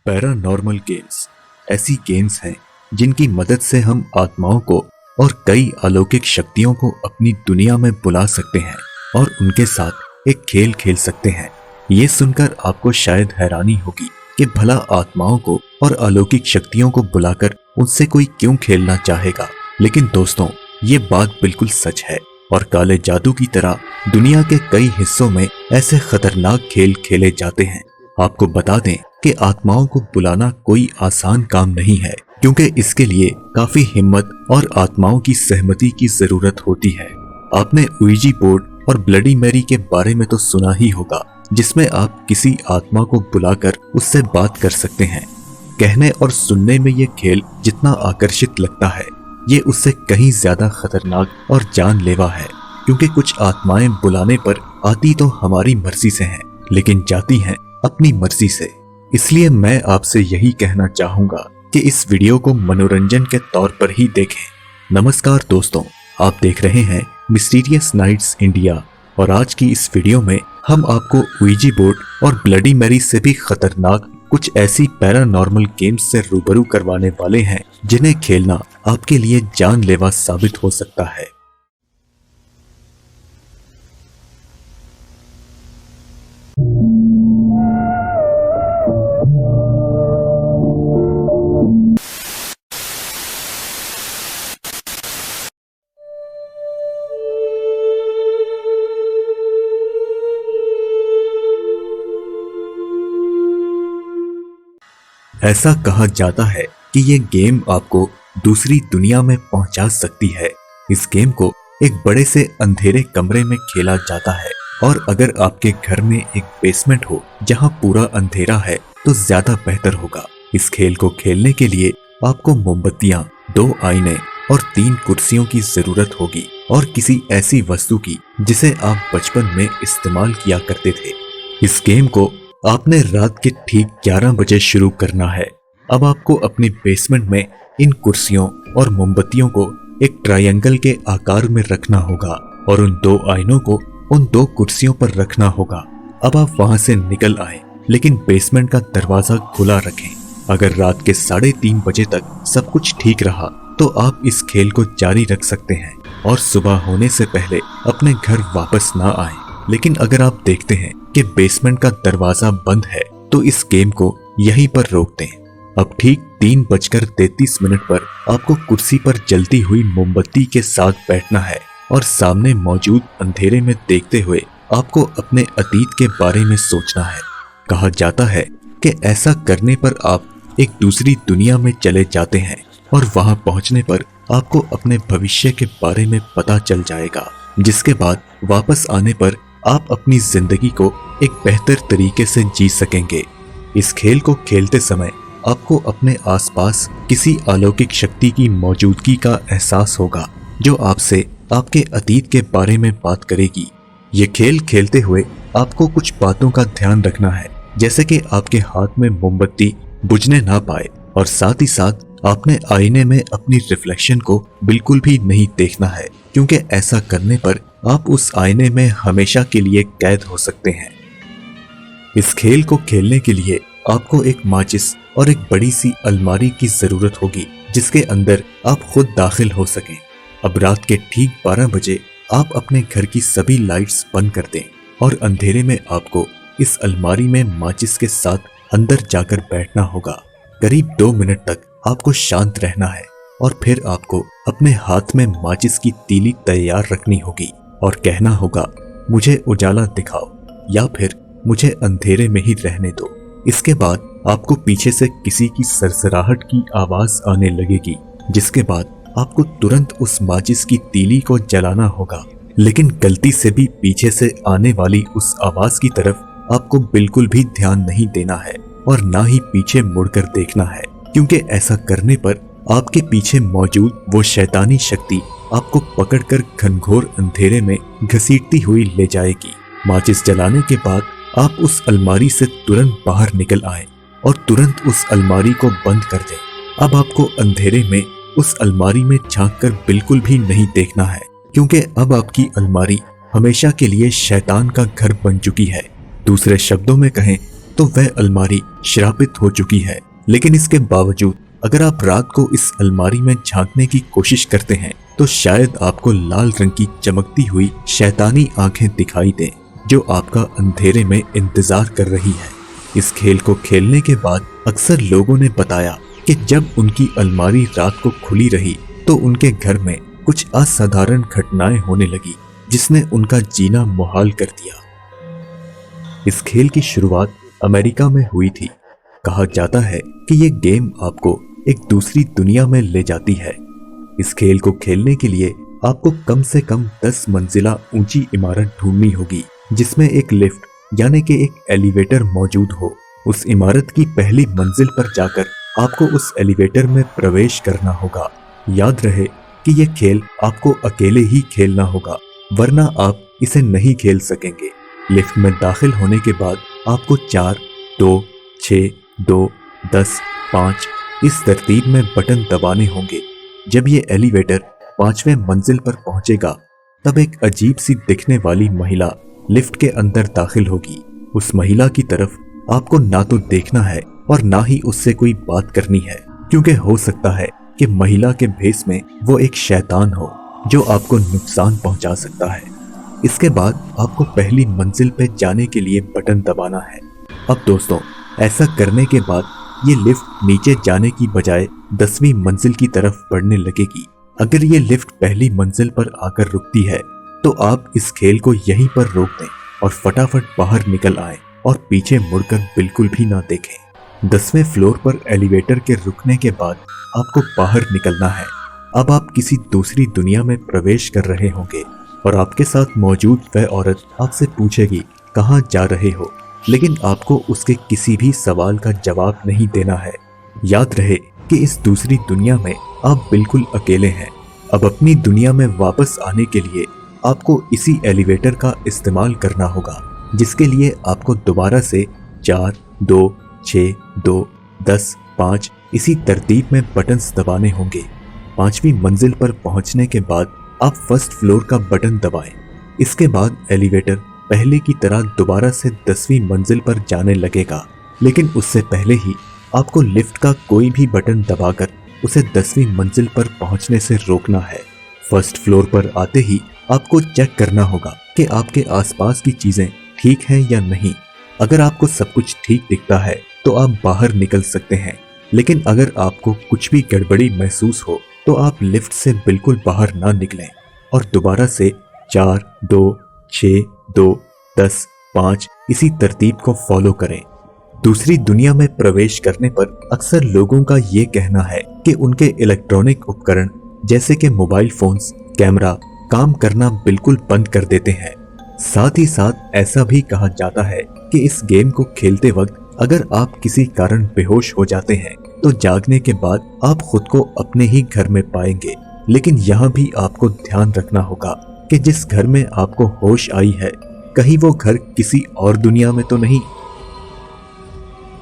Paranormal games ऐसी games हैं जिनकी मदद से हम आत्माओं को और कई अलौकिक शक्तियों को अपनी दुनिया में बुला सकते हैं और उनके साथ एक खेल खेल सकते हैं। ये सुनकर आपको शायद हैरानी होगी कि भला आत्माओं को और अलौकिक शक्तियों को बुलाकर उनसे कोई क्यों खेलना चाहेगा। लेकिन दोस्तों, ये बात बिल्कुल सच है और काले जादू की तरह दुनिया के कई हिस्सों में ऐसे खतरनाक खेल खेले जाते हैं। आपको बता दें कि आत्माओं को बुलाना कोई आसान काम नहीं है, क्योंकि इसके लिए काफी हिम्मत और आत्माओं की सहमति की जरूरत होती है। आपने उइजी बोर्ड और ब्लडी मैरी के बारे में तो सुना ही होगा, जिसमें आप किसी आत्मा को बुलाकर उससे बात कर सकते हैं। कहने और सुनने में ये खेल जितना आकर्षित लगता है, ये उससे कहीं ज्यादा खतरनाक और जानलेवा है, क्योंकि कुछ आत्माएं बुलाने पर आती तो हमारी मर्जी से हैं, लेकिन जाती हैं अपनी मर्जी से। इसलिए मैं आपसे यही कहना चाहूंगा कि इस वीडियो को मनोरंजन के तौर पर ही देखें। नमस्कार दोस्तों, आप देख रहे हैं मिस्टीरियस नाइट्स इंडिया और आज की इस वीडियो में हम आपको उइजी बोर्ड और ब्लडी मैरी से भी खतरनाक कुछ ऐसी पैरानॉर्मल गेम्स से रूबरू करवाने वाले हैं जिन्हें खेलना आपके लिए जानलेवा साबित हो सकता है। ऐसा कहा जाता है कि ये गेम आपको दूसरी दुनिया में पहुंचा सकती है। इस गेम को एक बड़े से अंधेरे कमरे में खेला जाता है और अगर आपके घर में एक बेसमेंट हो जहां पूरा अंधेरा है तो ज्यादा बेहतर होगा। इस खेल को खेलने के लिए आपको मोमबत्तियां, 2 आईने और 3 कुर्सियों की जरूरत होगी और किसी ऐसी वस्तु की जिसे आप बचपन में इस्तेमाल किया करते थे। इस गेम को आपने रात के ठीक 11 बजे शुरू करना है। अब आपको अपने बेसमेंट में इन कुर्सियों और मोमबत्तियों को एक ट्रायंगल के आकार में रखना होगा और उन 2 आईनों को उन 2 कुर्सियों पर रखना होगा। अब आप वहां से निकल आए, लेकिन बेसमेंट का दरवाजा खुला रखें। अगर रात के 3:30 बजे तक सब कुछ ठीक रहा तो आप इस खेल को जारी रख सकते हैं और सुबह होने से पहले अपने घर वापस ना आए। लेकिन अगर आप देखते हैं कि बेसमेंट का दरवाजा बंद है तो इस गेम को यहीं पर रोक दें। अब ठीक 3:33 पर आपको कुर्सी पर जलती हुई मोमबत्ती के साथ बैठना है और सामने मौजूद अंधेरे में देखते हुए आपको अपने अतीत के बारे में सोचना है। कहा जाता है कि ऐसा करने पर आप एक दूसरी दुनिया में चले जाते हैं और वहां पहुंचने पर आपको अपने भविष्य के बारे में पता चल जाएगा, जिसके बाद वापस आने पर आप अपनी जिंदगी को एक बेहतर तरीके से जी सकेंगे। इस खेल को खेलते समय आपको अपने आसपास किसी अलौकिक शक्ति की मौजूदगी का एहसास होगा जो आपसे आपके अतीत के बारे में बात करेगी। ये खेल खेलते हुए आपको कुछ बातों का ध्यान रखना है, जैसे कि आपके हाथ में मोमबत्ती बुझने ना पाए और साथ ही साथ आपने आईने में अपनी रिफ्लेक्शन को बिल्कुल भी नहीं देखना है, क्योंकि ऐसा करने पर आप उस आईने में हमेशा के लिए कैद हो सकते हैं। इस खेल को खेलने के लिए आपको एक माचिस और एक बड़ी सी अलमारी की जरूरत होगी, जिसके अंदर आप खुद दाखिल हो सकें। अब रात के ठीक 12 बजे आप अपने घर की सभी लाइट्स बंद कर दें और अंधेरे में आपको इस अलमारी में माचिस के साथ अंदर जाकर बैठना होगा। करीब 2 मिनट तक आपको शांत रहना है और फिर आपको अपने हाथ में माचिस की तीली तैयार रखनी होगी और कहना होगा, मुझे उजाला दिखाओ या फिर मुझे अंधेरे में ही रहने दो। इसके बाद आपको पीछे से किसी की सरसराहट की आवाज आने लगेगी, जिसके बाद आपको तुरंत उस माचिस की तीली को जलाना होगा। लेकिन गलती से भी पीछे से आने वाली उस आवाज की तरफ आपको बिल्कुल भी ध्यान नहीं देना है और ना ही पीछे मुड़कर देखना है, क्योंकि ऐसा करने पर आपके पीछे मौजूद वो शैतानी शक्ति आपको पकड़कर घनघोर अंधेरे में घसीटती हुई ले जाएगी। माचिस जलाने के बाद आप उस अलमारी से तुरंत बाहर निकल आए और तुरंत उस अलमारी को बंद कर दें। अब आपको अंधेरे में उस अलमारी में झांककर बिल्कुल भी नहीं देखना है, क्योंकि अब आपकी अलमारी हमेशा के लिए शैतान का घर बन चुकी है। दूसरे शब्दों में कहें तो वह अलमारी श्रापित हो चुकी है। लेकिन इसके बावजूद अगर आप रात को इस अलमारी में झांकने की कोशिश करते हैं तो शायद आपको लाल रंग की चमकती हुई शैतानी आंखें दिखाई दें जो आपका अंधेरे में इंतजार कर रही है। इस खेल को खेलने के बाद अक्सर लोगों ने बताया कि जब उनकी अलमारी रात को खुली रही तो उनके घर में कुछ असाधारण घटनाएं होने लगी जिसने उनका जीना मुहाल कर दिया। इस खेल की शुरुआत अमेरिका में हुई थी। कहा जाता है कि ये गेम आपको एक दूसरी दुनिया में ले जाती है। इस खेल को खेलने के लिए आपको कम से कम 10 मंजिला ऊंची इमारत ढूंढनी होगी जिसमें एक लिफ्ट यानी कि एक एलिवेटर मौजूद हो। उस इमारत की पहली मंजिल पर जाकर आपको उस एलिवेटर में प्रवेश करना होगा। याद रहे कि यह खेल आपको अकेले ही खेलना होगा वरना आप इसे नहीं खेल सकेंगे। लिफ्ट में दाखिल होने के बाद आपको 4, 2, 6, 2, 10, 5 इस तरतीब में बटन दबाने होंगे। जब ये एलिवेटर 5वें मंजिल पर पहुंचेगा तब एक अजीब सी दिखने वाली महिला लिफ्ट के अंदर दाखिल होगी। उस महिला की तरफ आपको ना तो देखना है और ना ही उससे कोई बात करनी है क्योंकि हो सकता है कि महिला के भेस में वो एक शैतान हो जो आपको नुकसान पहुंचा सकता है। इसके बाद आपको पहली मंजिल पे जाने के लिए बटन दबाना है। अब दोस्तों, ऐसा करने के बाद ये लिफ्ट नीचे जाने की बजाय 10वीं मंजिल की तरफ बढ़ने लगेगी। अगर ये लिफ्ट पहली मंजिल पर आकर रुकती है तो आप इस खेल को यहीं पर रोक दें और फटाफट बाहर निकल आएं और पीछे मुड़कर बिल्कुल भी ना देखें। 10वें फ्लोर पर एलिवेटर के रुकने के बाद आपको बाहर निकलना है। अब आप किसी दूसरी दुनिया में प्रवेश कर रहे होंगे और आपके साथ मौजूद वह औरत आपसे पूछेगी कहाँ जा रहे हो, लेकिन आपको उसके किसी भी सवाल का जवाब नहीं देना है। याद रहे कि इस दूसरी दुनिया में आप बिल्कुल अकेले हैं। अब अपनी दुनिया में वापस आने के लिए आपको इसी एलिवेटर का इस्तेमाल करना होगा जिसके लिए आपको दोबारा से 4, 2, 6, 2, 10, 5 इसी तरतीब में बटन्स दबाने होंगे। 5वीं मंजिल पर पहुंचने के बाद आप फर्स्ट फ्लोर का बटन दबाएं। इसके बाद एलिवेटर पहले की तरह दोबारा से 10वीं मंजिल पर जाने लगेगा, लेकिन उससे पहले ही आपको लिफ्ट का कोई भी बटन दबाकर उसे 10वीं मंजिल पर पहुंचने से रोकना है। फर्स्ट फ्लोर पर आते ही आपको चेक करना होगा कि आपके आसपास की चीजें ठीक हैं या नहीं। अगर आपको सब कुछ ठीक दिखता है तो आप बाहर निकल सकते हैं, लेकिन अगर आपको कुछ भी गड़बड़ी महसूस हो तो आप लिफ्ट से बिल्कुल बाहर ना निकलें और दोबारा से 4, 2, 6, 2, 10, 5 इसी तरतीब को फॉलो करें। दूसरी दुनिया में प्रवेश करने पर अक्सर लोगों का ये कहना है कि उनके इलेक्ट्रॉनिक उपकरण जैसे कि मोबाइल फोन्स, कैमरा काम करना बिल्कुल बंद कर देते हैं। साथ ही साथ ऐसा भी कहा जाता है कि इस गेम को खेलते वक्त अगर आप किसी कारण बेहोश हो जाते हैं तो जागने के बाद आप खुद को अपने ही घर में पाएंगे। लेकिन यहाँ भी आपको ध्यान रखना होगा कि जिस घर में आपको होश आई है कहीं वो घर किसी और दुनिया में तो नहीं।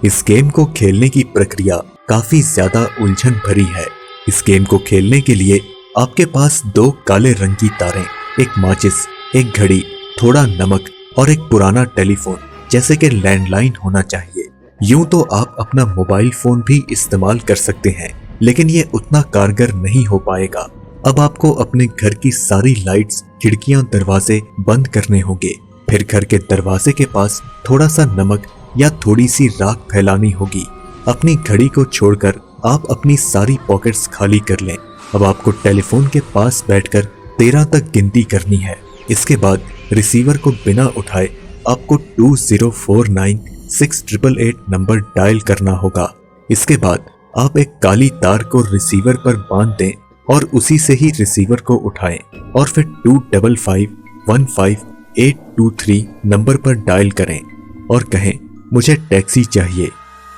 इस गेम को खेलने की प्रक्रिया काफी ज्यादा उलझन भरी है। इस गेम को खेलने के लिए आपके पास 2 काले रंग की तारें, एक माचिस, एक घड़ी, थोड़ा नमक और एक पुराना टेलीफोन जैसे कि लैंडलाइन होना चाहिए। यूं तो आप अपना मोबाइल फोन भी इस्तेमाल कर सकते हैं, लेकिन ये उतना कारगर नहीं हो पाएगा। अब आपको अपने घर की सारी लाइट्स, खिड़कियां, दरवाजे बंद करने होंगे। फिर घर के दरवाजे के पास थोड़ा सा नमक या थोड़ी सी राख फैलानी होगी। अपनी घड़ी को छोड़कर आप अपनी सारी पॉकेट्स खाली कर लें। अब आपको टेलीफोन के पास बैठकर 13 तक गिनती करनी है। इसके बाद रिसीवर को बिना उठाए आपको 20496888 नंबर डायल करना होगा। इसके बाद आप एक काली तार को रिसीवर पर बांध दें और उसी से ही रिसीवर को उठाएं और फिर 25515823 नंबर पर डायल करें और कहें मुझे टैक्सी चाहिए।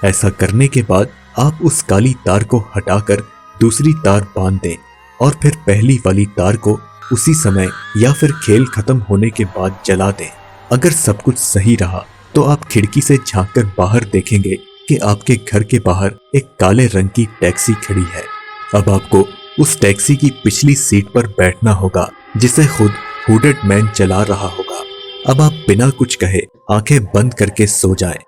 ऐसा करने के बाद आप उस काली तार को हटाकर दूसरी तार बांध दें और फिर पहली वाली तार को उसी समय या फिर खेल खत्म होने के बाद जला दें। अगर सब कुछ सही रहा तो आप खिड़की से झांककर बाहर देखेंगे कि आपके घर के बाहर एक काले रंग की टैक्सी खड़ी है। अब आपको उस टैक्सी की पिछली सीट पर बैठना होगा जिसे खुद हुडेड मैन चला रहा होगा। अब आप बिना कुछ कहे आंखें बंद करके सो जाएं।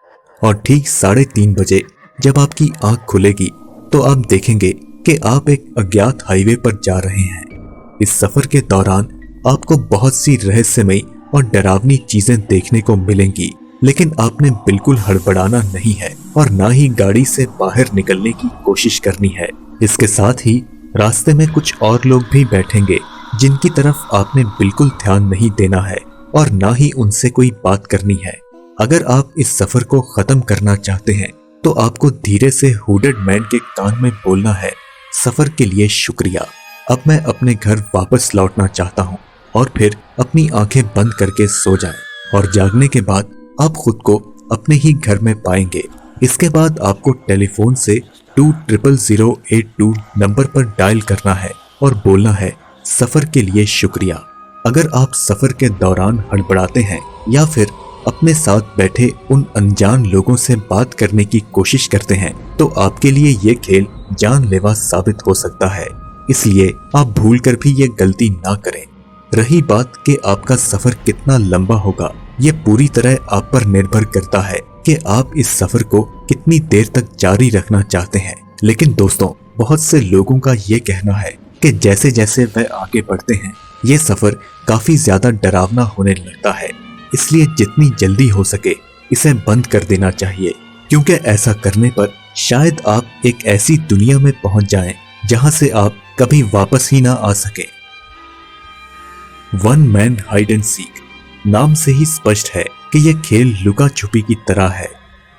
और ठीक 3:30 बजे जब आपकी आंख खुलेगी तो आप देखेंगे कि आप एक अज्ञात हाईवे पर जा रहे हैं। इस सफर के दौरान आपको बहुत सी रहस्यमयी और डरावनी चीजें देखने को मिलेंगी, लेकिन आपने बिल्कुल हड़बड़ाना नहीं है और ना ही गाड़ी से बाहर निकलने की कोशिश करनी है। इसके साथ ही रास्ते में कुछ और लोग भी बैठेंगे जिनकी तरफ आपने बिल्कुल ध्यान नहीं देना है और ना ही उनसे कोई बात करनी है। अगर आप इस सफर को खत्म करना चाहते हैं तो आपको धीरे से हुडेड मैन के कान में बोलना है, सफर के लिए शुक्रिया, अब मैं अपने घर वापस लौटना चाहता हूँ, और फिर अपनी आंखें बंद करके सो जाएं और जागने के बाद आप खुद को अपने ही घर में पाएंगे। इसके बाद आपको टेलीफोन से 200082 नंबर पर डायल करना है और बोलना है, सफर के लिए शुक्रिया। अगर आप सफर के दौरान हड़बड़ाते हैं या फिर अपने साथ बैठे उन अनजान लोगों से बात करने की कोशिश करते हैं तो आपके लिए ये खेल जानलेवा साबित हो सकता है। इसलिए आप भूलकर भी ये गलती ना करें। रही बात कि आपका सफर कितना लंबा होगा, ये पूरी तरह आप पर निर्भर करता है कि आप इस सफर को कितनी देर तक जारी रखना चाहते हैं। लेकिन दोस्तों, बहुत से लोगों का ये कहना है कि जैसे जैसे वह आगे बढ़ते हैं ये सफर काफी ज्यादा डरावना होने लगता है, इसलिए जितनी जल्दी हो सके इसे बंद कर देना चाहिए, क्योंकि ऐसा करने पर शायद आप एक ऐसी दुनिया में पहुंच जाएं जहां से आप कभी वापस ही ना आ सके। One man hide and seek नाम से ही स्पष्ट है कि यह खेल लुका छुपी की तरह है।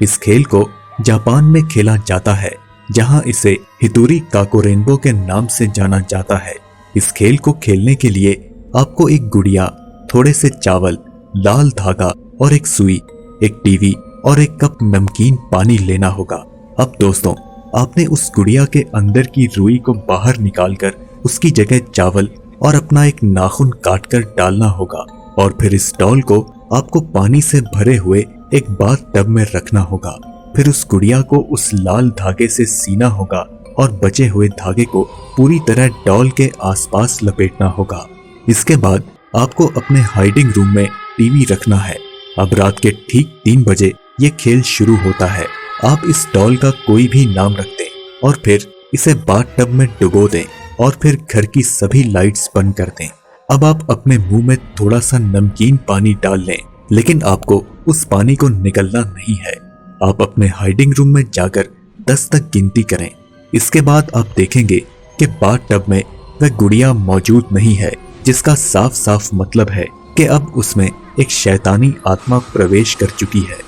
इस खेल को जापान में खेला जाता है, जहां इसे हितोरी काको रेनबो के नाम से जाना जाता है। इस खेल को खेलने के लिए आपको एक गुड़िया, थोड़े से चावल, लाल धागा और एक सुई, एक टीवी और एक कप नमकीन पानी लेना होगा। अब दोस्तों, आपने उस गुड़िया के अंदर की रुई को बाहर निकालकर उसकी जगह चावल और अपना एक नाखून काटकर डालना होगा, और फिर इस डॉल को आपको पानी से भरे हुए एक बाथ टब में रखना होगा। फिर उस गुड़िया को उस लाल धागे से सीना होगा और बचे हुए धागे को पूरी तरह डॉल के आसपास लपेटना होगा। इसके बाद आपको अपने हाइडिंग रूम में टीवी रखना है। अब रात के ठीक 3 बजे ये खेल शुरू होता है। आप इस डॉल का कोई भी नाम रख दें और फिर इसे बाथ टब में डुबो दें और फिर घर की सभी लाइट्स बंद कर दें। अब आप अपने मुंह में थोड़ा सा नमकीन पानी डाल लें, लेकिन आपको उस पानी को निगलना नहीं है। आप अपने हाइडिंग रूम में जाकर 10 तक गिनती करें। इसके बाद आप देखेंगे कि बाथ टब में वह गुड़िया मौजूद नहीं है, जिसका साफ साफ मतलब है कि अब उसमें एक शैतानी आत्मा प्रवेश कर चुकी है।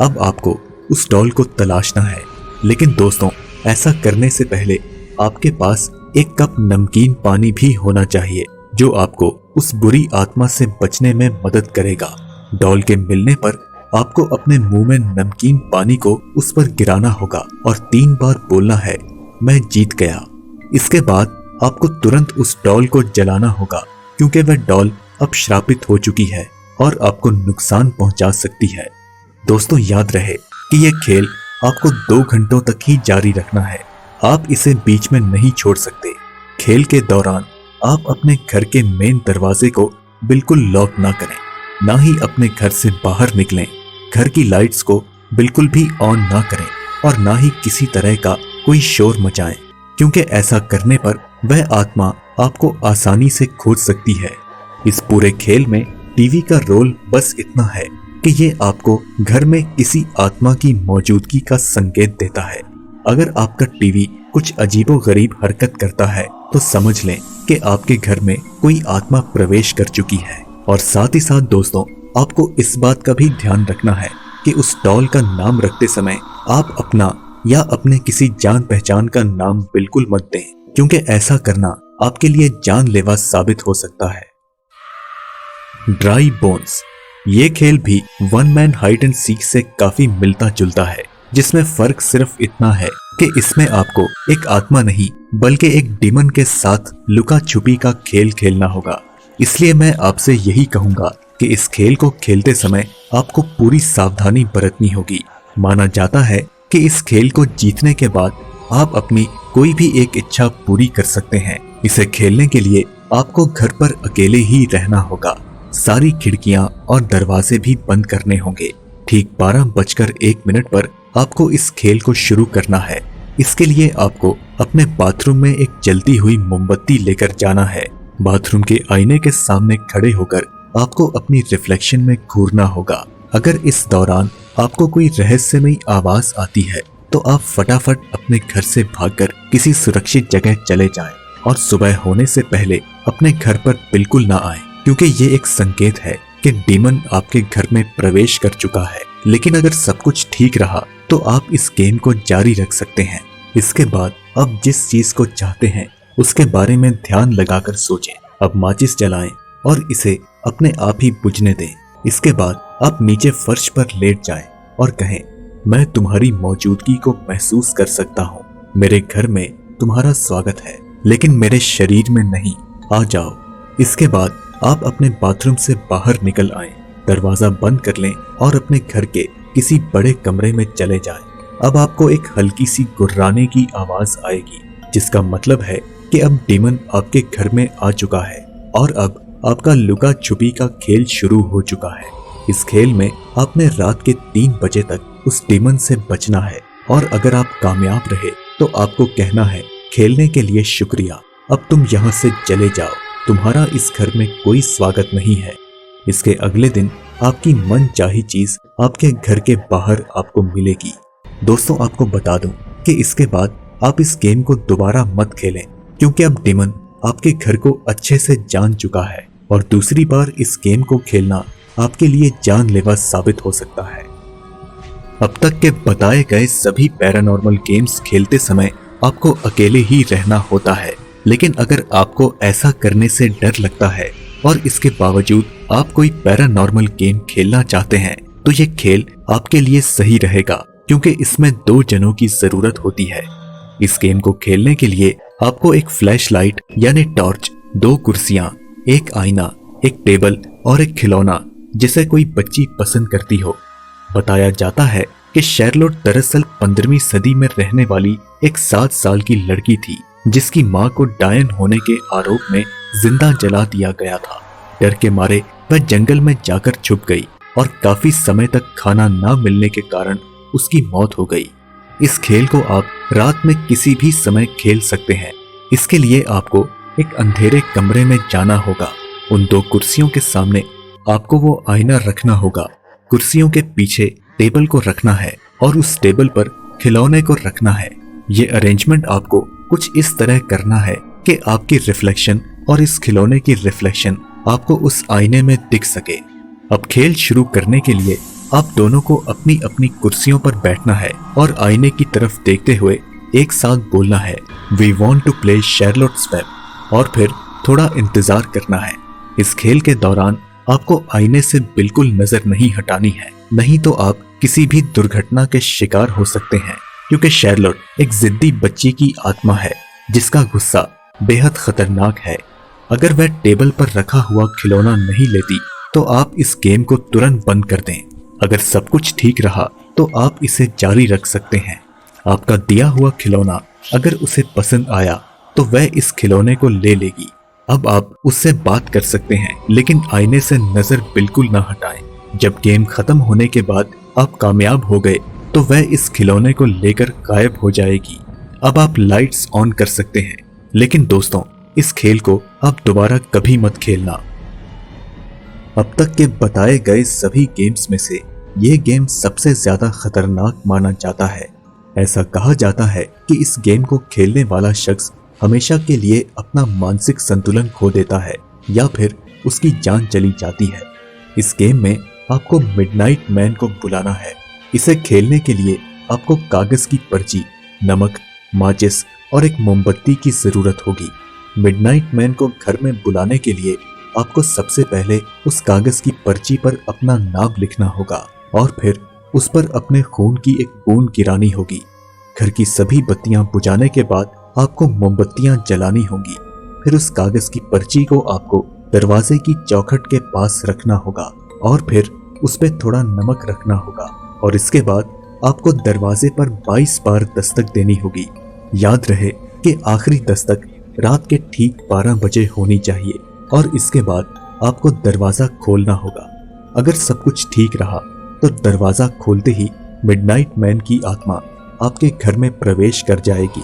अब आपको उस डॉल को तलाशना है, लेकिन दोस्तों, ऐसा करने से पहले आपके पास एक कप नमकीन पानी भी होना चाहिए, जो आपको उस बुरी आत्मा से बचने में मदद करेगा। डॉल के मिलने पर आपको अपने मुंह में नमकीन पानी को उस पर गिराना होगा और 3 बार बोलना है, मैं जीत गया। इसके बाद आपको तुरंत उस डॉल को जलाना होगा, क्योंकि वह डॉल अब श्रापित हो चुकी है और आपको नुकसान पहुंचा सकती है। दोस्तों, याद रहे कि यह खेल आपको 2 घंटों तक ही जारी रखना है। आप इसे बीच में नहीं छोड़ सकते। खेल के दौरान आप अपने घर के मेन दरवाजे को बिल्कुल लॉक ना करें, ना ही अपने घर से बाहर निकलें। घर की लाइट्स को बिल्कुल भी ऑन ना करें और ना ही किसी तरह का कोई शोर मचाएं, क्योंकि ऐसा करने पर वह आत्मा आपको आसानी से खोज सकती है। इस पूरे खेल में टीवी का रोल बस इतना है कि ये आपको घर में किसी आत्मा की मौजूदगी का संकेत देता है। अगर आपका टीवी कुछ अजीबोगरीब हरकत करता है तो समझ लें कि आपके घर में कोई आत्मा प्रवेश कर चुकी है। और साथ ही साथ दोस्तों, आपको इस बात का भी ध्यान रखना है कि उस डॉल का नाम रखते समय आप अपना या अपने किसी जान पहचान का नाम बिल्कुल मत दें, क्योंकि ऐसा करना आपके लिए जानलेवा साबित हो सकता है। ड्राई बोन्स, ये खेल भी one man hide and seek से काफी मिलता जुलता है, जिसमें फर्क सिर्फ इतना है कि इसमें आपको एक आत्मा नहीं बल्कि एक डिमन के साथ लुका छुपी का खेल खेलना होगा। इसलिए मैं आपसे यही कहूंगा कि इस खेल को खेलते समय आपको पूरी सावधानी बरतनी होगी। माना जाता है कि इस खेल को जीतने के बाद आप अपनी कोई भी एक इच्छा पूरी कर सकते हैं। इसे खेलने के लिए आपको घर पर अकेले ही रहना होगा। सारी खिड़कियां और दरवाजे भी बंद करने होंगे ठीक 12:01 पर आपको इस खेल को शुरू करना है। इसके लिए आपको अपने बाथरूम में एक जलती हुई मोमबत्ती लेकर जाना है। बाथरूम के आईने के सामने खड़े होकर आपको अपनी रिफ्लेक्शन में घूरना होगा। अगर इस दौरान आपको कोई रहस्यमयी आवाज आती है तो आप फटाफट अपने घर से भागकर किसी सुरक्षित जगह चले जाएं और सुबह होने से पहले अपने घर पर बिल्कुल ना आएं, क्योंकि ये एक संकेत है कि डीमन आपके घर में प्रवेश कर चुका है। लेकिन अगर सब कुछ ठीक रहा तो आप इस गेम को जारी रख सकते हैं। इसके बाद आप जिस चीज को चाहते हैं उसके बारे में ध्यान लगाकर सोचें। अब माचिस जलाएं और इसे अपने आप ही बुझने दें। इसके बाद आप नीचे फर्श पर लेट जाएं और कहें, मैं तुम्हारी मौजूदगी को महसूस कर सकता हूँ। मेरे घर में तुम्हारा स्वागत है, लेकिन मेरे शरीर में नहीं। आ जाओ। इसके बाद आप अपने बाथरूम से बाहर निकल आएं, दरवाजा बंद कर लें और अपने घर के किसी बड़े कमरे में चले जाएं। अब आपको एक हल्की सी गुर्राने की आवाज आएगी, जिसका मतलब है कि अब डीमन आपके घर में आ चुका है और अब आपका लुका छुपी का खेल शुरू हो चुका है। इस खेल में आपने रात के 3 बजे तक उस डीमन से बचना है और अगर आप कामयाब रहे तो आपको कहना है, खेलने के लिए शुक्रिया, अब तुम यहाँ से चले जाओ, तुम्हारा इस घर में कोई स्वागत नहीं है। इसके अगले दिन आपकी मन चाही चीज आपके घर के बाहर आपको मिलेगी। दोस्तों, आपको बता दूं कि इसके बाद आप इस गेम को दोबारा मत खेलें, क्योंकि अब डीमन आपके घर को अच्छे से जान चुका है और दूसरी बार इस गेम को खेलना आपके लिए जानलेवा साबित हो सकता है। अब तक के बताए गए सभी पैरानॉर्मल गेम्स खेलते समय आपको अकेले ही रहना होता है, लेकिन अगर आपको ऐसा करने से डर लगता है और इसके बावजूद आप कोई पैरानॉर्मल गेम खेलना चाहते हैं तो ये खेल आपके लिए सही रहेगा, क्योंकि इसमें 2 जनों की जरूरत होती है। इस गेम को खेलने के लिए आपको एक फ्लैश लाइट यानी टॉर्च, 2 कुर्सियां, एक आईना, एक टेबल और एक खिलौना जिसे कोई बच्ची पसंद करती हो। बताया जाता है कि शैरलोट दरअसल 15वीं सदी में रहने वाली एक 7 साल की लड़की थी, जिसकी मां को डायन होने के आरोप में जिंदा जला दिया गया था। डर के मारे वह जंगल में जाकर छुप गई और काफी समय तक खाना न मिलने के कारण उसकी मौत हो गई। इस खेल को आप रात में किसी भी समय खेल सकते हैं। इसके लिए आपको एक अंधेरे कमरे में जाना होगा। उन 2 कुर्सियों के सामने आपको वो आईना रखना होगा। कुर्सियों के पीछे टेबल को रखना है और उस टेबल पर खिलौने को रखना है। ये अरेंजमेंट आपको कुछ इस तरह करना है कि आपकी रिफ्लेक्शन और इस खिलौने की रिफ्लेक्शन आपको उस आईने में दिख सके। अब खेल शुरू करने के लिए आप दोनों को अपनी अपनी कुर्सियों पर बैठना है और आईने की तरफ देखते हुए एक साथ बोलना है, we want to play Charlotte's Web, और फिर थोड़ा इंतजार करना है। इस खेल के दौरान आपको आईने से बिल्कुल नजर नहीं हटानी है, नहीं तो आप किसी भी दुर्घटना के शिकार हो सकते हैं, क्योंकि शैरलोट एक जिद्दी बच्ची की आत्मा है जिसका गुस्सा बेहद खतरनाक है। अगर वह टेबल पर रखा हुआ खिलौना नहीं लेती तो आप इस गेम को तुरंत बंद कर दें। अगर सब कुछ ठीक रहा तो आप इसे जारी रख सकते हैं। आपका दिया हुआ खिलौना अगर उसे पसंद आया तो वह इस खिलौने को ले लेगी। अब आप उससे बात कर सकते हैं, लेकिन आईने से नजर बिल्कुल ना हटाएं। जब गेम खत्म होने के बाद आप कामयाब हो गए तो वह इस खिलौने को लेकर गायब हो जाएगी। अब आप लाइट्स ऑन कर सकते हैं, लेकिन दोस्तों, इस खेल को आप दोबारा कभी मत खेलना। अब तक के बताए गए सभी गेम्स में से ये गेम सबसे ज्यादा खतरनाक माना जाता है। ऐसा कहा जाता है कि इस गेम को खेलने वाला शख्स हमेशा के लिए अपना मानसिक संतुलन खो देता है या फिर उसकी जान चली जाती है। इस गेम में आपको मिडनाइट मैन को बुलाना है। इसे खेलने के लिए आपको कागज की पर्ची, नमक, माचिस और एक मोमबत्ती की जरूरत होगी। मिडनाइट मैन को घर में बुलाने के लिए आपको सबसे पहले उस कागज की पर्ची पर अपना नाम लिखना होगा और फिर उस पर अपने खून की एक बूंद गिरानी होगी। घर की सभी बत्तियां बुझाने के बाद आपको मोमबत्तियां जलानी होंगी। फिर उस कागज की पर्ची को आपको दरवाजे की चौखट के पास रखना होगा और फिर उस पे थोड़ा नमक रखना होगा और इसके बाद आपको दरवाजे पर 22 बार दस्तक देनी होगी। याद रहे कि आखिरी दस्तक रात के ठीक 12 बजे होनी चाहिए और इसके बाद आपको दरवाजा खोलना होगा। अगर सब कुछ ठीक रहा तो दरवाजा खोलते ही मिडनाइट मैन की आत्मा आपके घर में प्रवेश कर जाएगी।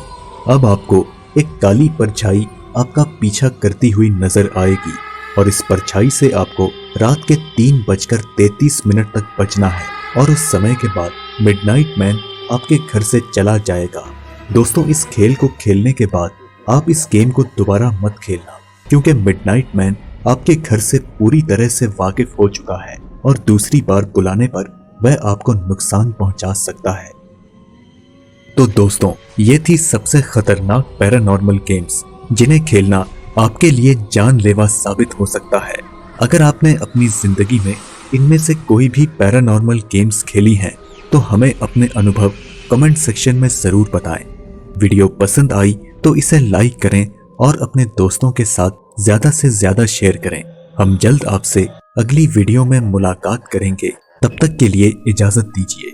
अब आपको एक काली परछाई आपका पीछा करती हुई नजर आएगी और इस परछाई से आपको रात के 3:33 तक बचना है और उस समय के बाद मिडनाइट मैन आपके घर से चला जाएगा। दोस्तों, इस खेल को खेलने के बाद आप इस गेम को दोबारा मत खेलना, क्योंकि मिडनाइट मैन आपके घर से पूरी तरह से वाकिफ हो चुका है और दूसरी बार बुलाने पर वह आपको नुकसान पहुंचा सकता है। तो दोस्तों, ये थी सबसे खतरनाक पैरानॉर्मल गेम्स जिन्हें खेलना आपके लिए जानलेवा साबित हो सकता है। अगर आपने अपनी जिंदगी में इनमें से कोई भी पैरानॉर्मल गेम्स खेली हैं तो हमें अपने अनुभव कमेंट सेक्शन में जरूर बताएं। वीडियो पसंद आई तो इसे लाइक करें और अपने दोस्तों के साथ ज्यादा से ज्यादा शेयर करें। हम जल्द आपसे अगली वीडियो में मुलाकात करेंगे। तब तक के लिए इजाजत दीजिए।